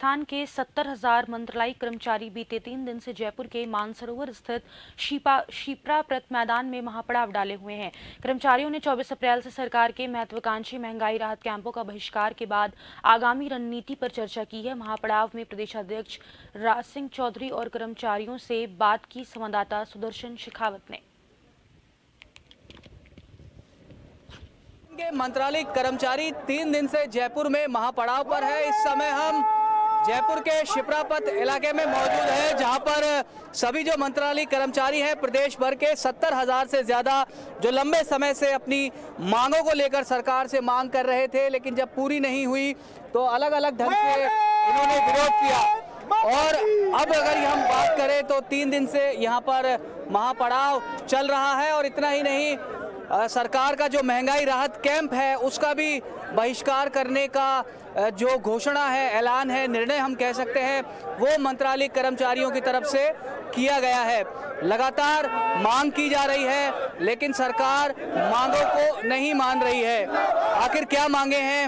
राजस्थान के 70,000 मंत्रालयी कर्मचारी बीते 3 दिन से जयपुर के मानसरोवर स्थित शिप्राप्रत मैदान में महापड़ाव डाले हुए हैं। कर्मचारियों ने 24 अप्रैल से सरकार के महत्वाकांक्षी महंगाई राहत कैंपों का बहिष्कार के बाद आगामी रणनीति पर चर्चा की है। महापड़ाव में प्रदेशाध्यक्ष राज सिंह चौधरी और कर्मचारियों से बात की संवाददाता सुदर्शन शेखावत ने। मंत्रालय कर्मचारी 3 दिन से जयपुर में महापड़ाव पर है। इस समय हम जयपुर के शिप्रापत इलाके में मौजूद है, जहां पर सभी जो मंत्रालय कर्मचारी हैं प्रदेश भर के 70,000 से ज़्यादा जो लंबे समय से अपनी मांगों को लेकर सरकार से मांग कर रहे थे, लेकिन जब पूरी नहीं हुई तो अलग अलग ढंग से इन्होंने विरोध किया। और अब अगर हम बात करें तो 3 दिन से यहाँ पर महापड़ाव चल रहा है। और इतना ही नहीं, सरकार का जो महंगाई राहत कैंप है उसका भी बहिष्कार करने का जो घोषणा है, ऐलान है, निर्णय हम कह सकते हैं, वो मंत्रालय कर्मचारियों की तरफ से किया गया है। लगातार मांग की जा रही है, लेकिन सरकार मांगों को नहीं मान रही है। आखिर क्या मांगे हैं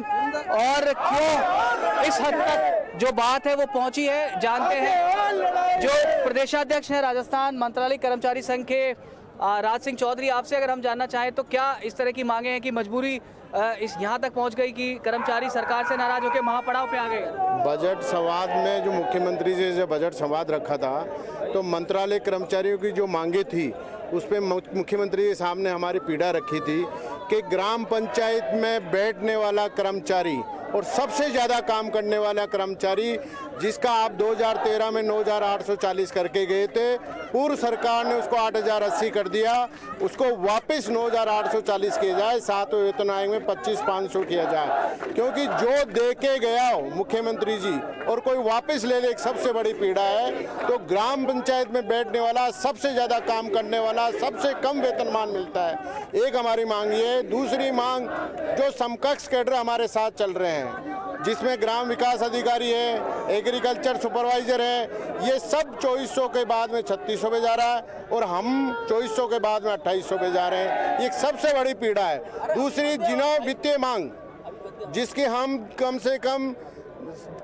और क्यों इस हद तक जो बात है वो पहुंची है, जानते हैं। जो प्रदेशाध्यक्ष हैं राजस्थान मंत्रालय कर्मचारी संघ के राज सिंह चौधरी, आपसे अगर हम जानना चाहें तो क्या इस तरह की मांगे हैं कि मजबूरी इस यहाँ तक पहुँच गई कि कर्मचारी सरकार से नाराज होकर महापड़ाव पे आ गए? बजट संवाद में जो मुख्यमंत्री जी से बजट संवाद रखा था, तो मंत्रालय कर्मचारियों की जो मांगे थी उस पर मुख्यमंत्री के सामने हमारी पीड़ा रखी थी कि ग्राम पंचायत में बैठने वाला कर्मचारी और सबसे ज़्यादा काम करने वाला कर्मचारी, जिसका आप 2013 में 9,840 करके गए थे, पूर्व सरकार ने उसको 8,080 कर दिया, उसको वापस 9,840 किया जाए, 7वें वेतन आयोग में 25,500 किया जाए। क्योंकि जो दे के गया हो मुख्यमंत्री जी और कोई वापस ले ले, एक सबसे बड़ी पीड़ा है। तो ग्राम पंचायत में बैठने वाला, सबसे ज़्यादा काम करने वाला, सबसे कम वेतनमान मिलता है। एक हमारी मांग ये। दूसरी मांग, जो समकक्ष कैडर हमारे साथ चल रहे हैं, जिसमें ग्राम विकास अधिकारी है, एग्रीकल्चर सुपरवाइजर है, ये सब 2400 के बाद में 3600 पे जा रहा है और हम 2400 के बाद में 2800 पे जा रहे हैं। ये सबसे बड़ी पीड़ा है। दूसरी जिनो वित्तीय मांग, जिसकी हम कम से कम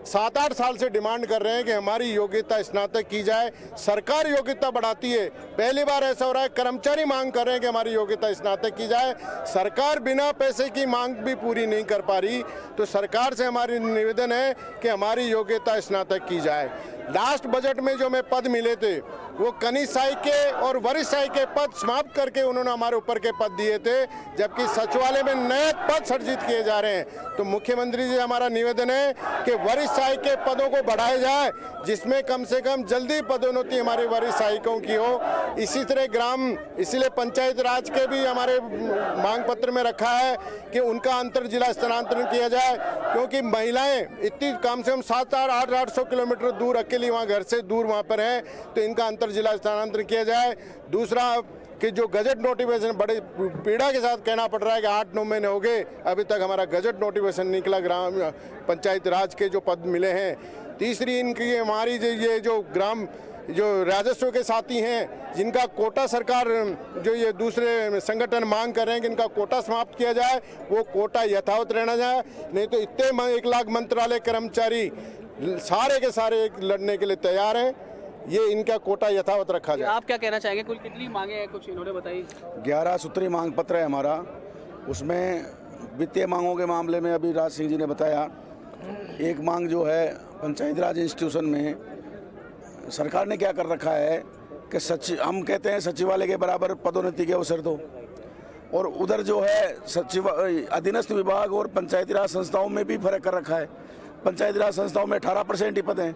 7-8 साल से डिमांड कर रहे हैं कि हमारी योग्यता स्नातक की जाए। सरकार योग्यता बढ़ाती है, पहली बार ऐसा हो रहा है कर्मचारी मांग कर रहे हैं कि हमारी योग्यता स्नातक की जाए। सरकार बिना पैसे की मांग भी पूरी नहीं कर पा रही, तो सरकार से हमारी निवेदन है कि हमारी योग्यता स्नातक की जाए। लास्ट बजट में जो हमें पद मिले थे वो कनिष्ठ सहायक के और वरिष्ठ सहायक के पद समाप्त करके उन्होंने हमारे ऊपर के पद दिए थे, जबकि सचिवालय में नए पद सृजित किए जा रहे हैं। तो मुख्यमंत्री जी हमारा निवेदन है कि वरिष्ठ सहायक के पदों को बढ़ाया जाए, जिसमें कम से कम जल्दी पदोन्नति हमारे वरिष्ठ सहायकों की हो। इसी तरह इसीलिए पंचायत राज के भी हमारे मांग पत्र में रखा है कि उनका अंतर जिला स्थानांतरण किया जाए, क्योंकि महिलाएं इतनी कम से कम 700-800 किलोमीटर दूर अकेली वहाँ घर से दूर वहाँ पर हैं, तो इनका अंतर जिला स्थानांतरण किया जाए। दूसरा कि जो गजट नोटिफिकेशन, बड़े पीड़ा के साथ कहना पड़ रहा है कि 8-9 महीने हो गए, अभी तक हमारा गजट नोटिफिकेशन निकला ग्राम पंचायत राज के जो पद मिले हैं। तीसरी इनकी हमारी ये जो राजस्व के साथी हैं, जिनका कोटा सरकार, जो ये दूसरे संगठन मांग कर रहे हैं कि इनका कोटा समाप्त किया जाए, वो कोटा यथावत रहना जाए। नहीं तो इतने 1 लाख मंत्रालय कर्मचारी सारे के सारे लड़ने के लिए तैयार हैं, ये इनका कोटा यथावत रखा जाए। आप क्या कहना चाहेंगे? कुल कितनी मांगे हैं, कुछ इन्होंने बताई? 11 सूत्री मांग पत्र है हमारा। उसमें वित्तीय मांगों के मामले में अभी राज सिंह जी ने बताया, एक मांग जो है पंचायत राज इंस्टीट्यूशन में सरकार ने क्या कर रखा है कि हम कहते हैं सचिवालय के बराबर पदोन्नति के अवसर दो, और उधर जो है अधीनस्थ विभाग और पंचायती राज संस्थाओं में भी फर्क कर रखा है। पंचायती राज संस्थाओं में 18% ही पद हैं,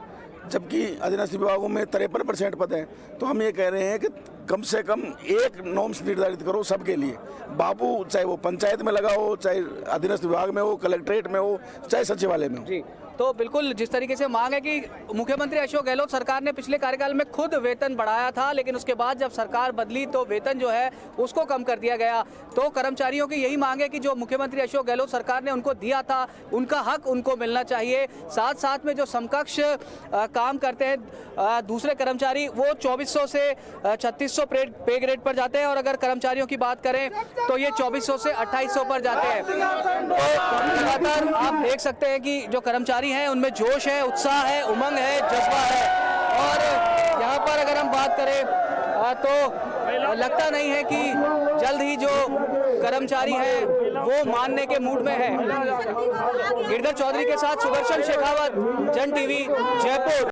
जबकि अधीनस्थ विभागों में 53% पद हैं। तो हम ये कह रहे हैं कि कम से कम एक नॉर्म्स निर्धारित करो सबके लिए। बाबू चाहे वो पंचायत में लगा हो, चाहे अधीनस्थ विभाग में हो, कलेक्ट्रेट में हो, चाहे सचिवालय में हो। जी, तो बिल्कुल जिस तरीके से मांग है कि मुख्यमंत्री अशोक गहलोत सरकार ने पिछले कार्यकाल में खुद वेतन बढ़ाया था, लेकिन उसके बाद जब सरकार बदली तो वेतन जो है उसको कम कर दिया गया। तो कर्मचारियों की यही मांग है कि जो मुख्यमंत्री अशोक गहलोत सरकार ने उनको दिया था, उनका हक उनको मिलना चाहिए। साथ साथ में जो समकक्ष काम करते हैं दूसरे कर्मचारी, वो 2400 से 3600 पे ग्रेड पर जाते हैं, और अगर कर्मचारियों की बात करें तो ये 2400 से 2800 पर जाते हैं। तो लगातार आप देख सकते हैं कि जो कर्मचारी हैं उनमें जोश है, उत्साह है, उमंग है, जज्बा है। और यहाँ पर अगर हम बात करें तो लगता नहीं है कि जल्द ही जो कर्मचारी हैं वो मानने के मूड में है। गिरधर चौधरी के साथ सुदर्शन शेखावत, जन टीवी, जयपुर।